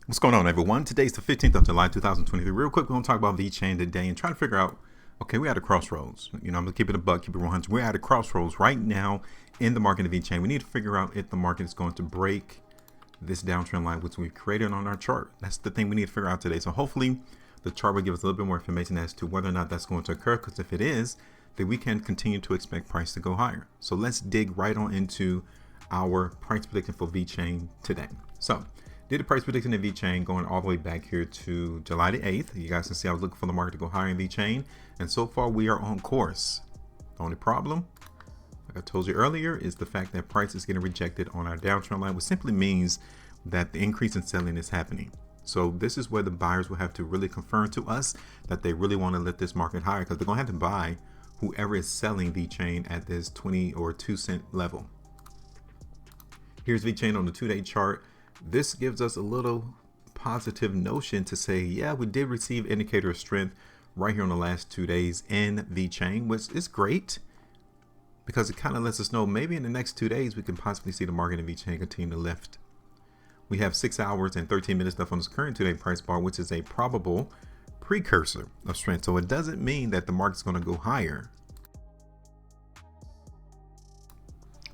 What's going on, everyone? Today's the 15th of July, 2023. Real quick, we're going to talk about VeChain today and try to figure out, okay, we're at a crossroads. I'm going to keep it a buck, keep it 100. We're at a crossroads right now in the market of VeChain. We need to figure out if the market is going to break this downtrend line, which we've created on our chart. That's the thing we need to figure out today. So hopefully the chart will give us a little bit more information as to whether or not that's going to occur, because if it is, then we can continue to expect price to go higher. So let's dig right on into our price prediction for VeChain today. So did a price prediction in VeChain going all the way back here to July the 8th. You guys can see I was looking for the market to go higher in VeChain, and so far we are on course. The only problem, like I told you earlier, is the fact that price is getting rejected on our downtrend line, which simply means that the increase in selling is happening. So this is where the buyers will have to really confirm to us that they really want to let this market higher, because they're going to have to buy whoever is selling VeChain at this 20 or 2 cent level. Here's VeChain on the 2-day chart. This gives us a little positive notion to say, yeah, we did receive indicator of strength right here on the last 2 days in VeChain, which is great because it kind of lets us know maybe in the next 2 days we can possibly see the market in VeChain continue to lift. We have 6 hours and 13 minutes left on this current 2-day price bar, which is a probable precursor of strength. So it doesn't mean that the market's going to go higher,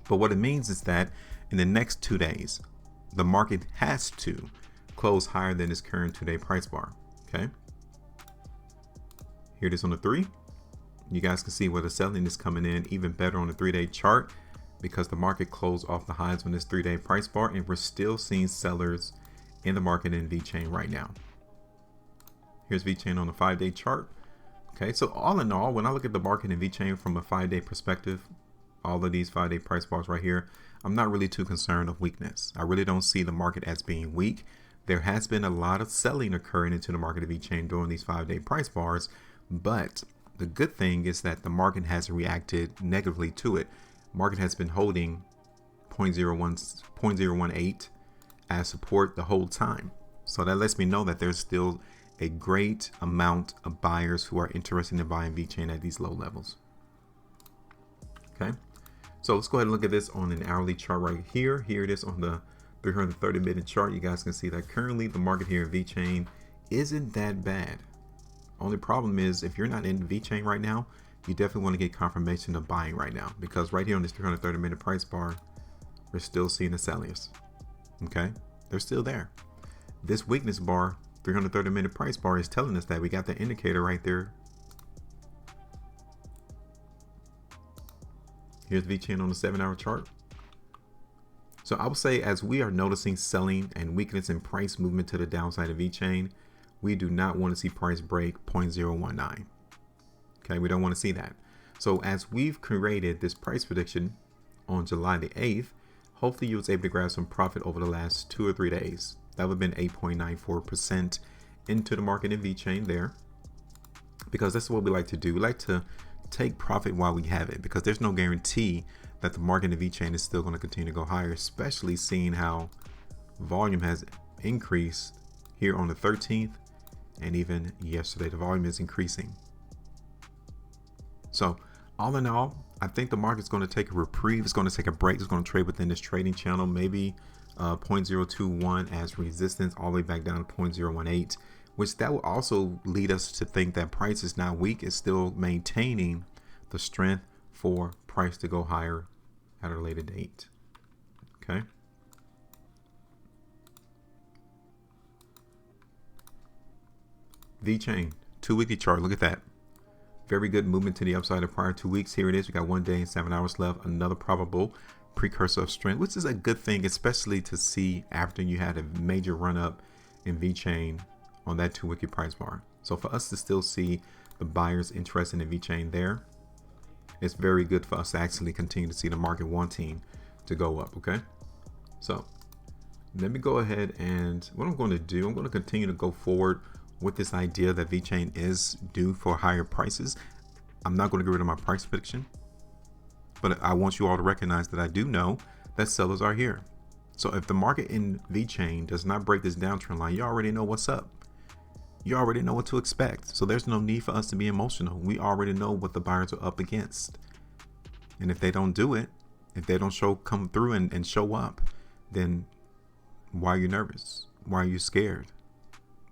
but what it means is that in the next 2 days, the market has to close higher than its current 2-day price bar. Okay. Here it is on the 3. You guys can see where the selling is coming in even better on the 3-day chart, because the market closed off the highs on this 3-day price bar, and we're still seeing sellers in the market in VeChain right now. Here's VeChain on the 5-day chart. Okay, so all in all, when I look at the market in VeChain from a 5-day perspective, all of these 5-day price bars right here, I'm not really too concerned of weakness. I really don't see the market as being weak. There has been a lot of selling occurring into the market of VeChain during these 5-day price bars, but the good thing is that the market hasn't reacted negatively to it. Market has been holding 0.018 as support the whole time. So that lets me know that there's still a great amount of buyers who are interested in buying VeChain at these low levels. Okay. So let's go ahead and look at this on an hourly chart right here. Here it is on the 330-minute chart. You guys can see that currently the market here in VeChain isn't that bad. Only problem is if you're not in VeChain right now, you definitely want to get confirmation of buying right now, because right here on this 330-minute price bar, we're still seeing the sellers. Okay, they're still there. This weakness bar, 330-minute price bar, is telling us that we got the indicator right there. Here's VeChain on the 7-hour chart. So I would say as we are noticing selling and weakness in price movement to the downside of VeChain, we do not want to see price break 0.019. Okay, we don't want to see that. So as we've created this price prediction on July the 8th, hopefully you was able to grab some profit over the last 2 or 3 days. That would have been 8.94% into the market in VeChain there, because that's what we like to do. We like to take profit while we have it, because there's no guarantee that the market in VeChain is still going to continue to go higher, especially seeing how volume has increased here on the 13th, and even yesterday the volume is increasing. So all in all, I think the market's going to take a reprieve. It's going to take a break. It's going to trade within this trading channel, maybe 0.021 as resistance, all the way back down to 0.018, which that will also lead us to think that price is not weak. It's still maintaining the strength for price to go higher at a later date. Okay. VeChain 2-weekly chart. Look at that. Very good movement to the upside of prior 2 weeks. Here it is. We got 1 day and 7 hours left. Another probable precursor of strength, which is a good thing, especially to see after you had a major run up in VeChain on that 2-weekly price bar. So for us to still see the buyers interested in VeChain there, it's very good for us to actually continue to see the market wanting to go up. Okay, so let me go ahead, and what I'm going to do, I'm going to continue to go forward with this idea that VeChain is due for higher prices. I'm not going to get rid of my price prediction, but I want you all to recognize that I do know that sellers are here. So if the market in VeChain does not break this downtrend line, you already know what's up. You already know what to expect. So there's no need for us to be emotional. We already know what the buyers are up against. And if they don't do it, if they don't come through and show up, then why are you nervous? Why are you scared?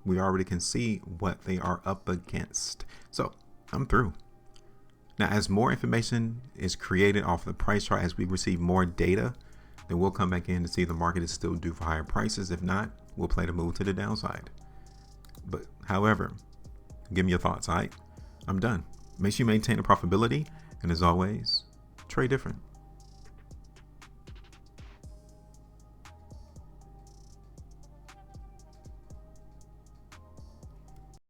We already can see what they are up against. So I'm through. Now, as more information is created off the price chart, as we receive more data, then we'll come back in to see if the market is still due for higher prices. If not, we'll play the move to the downside. But however, give me your thoughts. All right, I'm done. Make sure you maintain the profitability. And as always, trade different.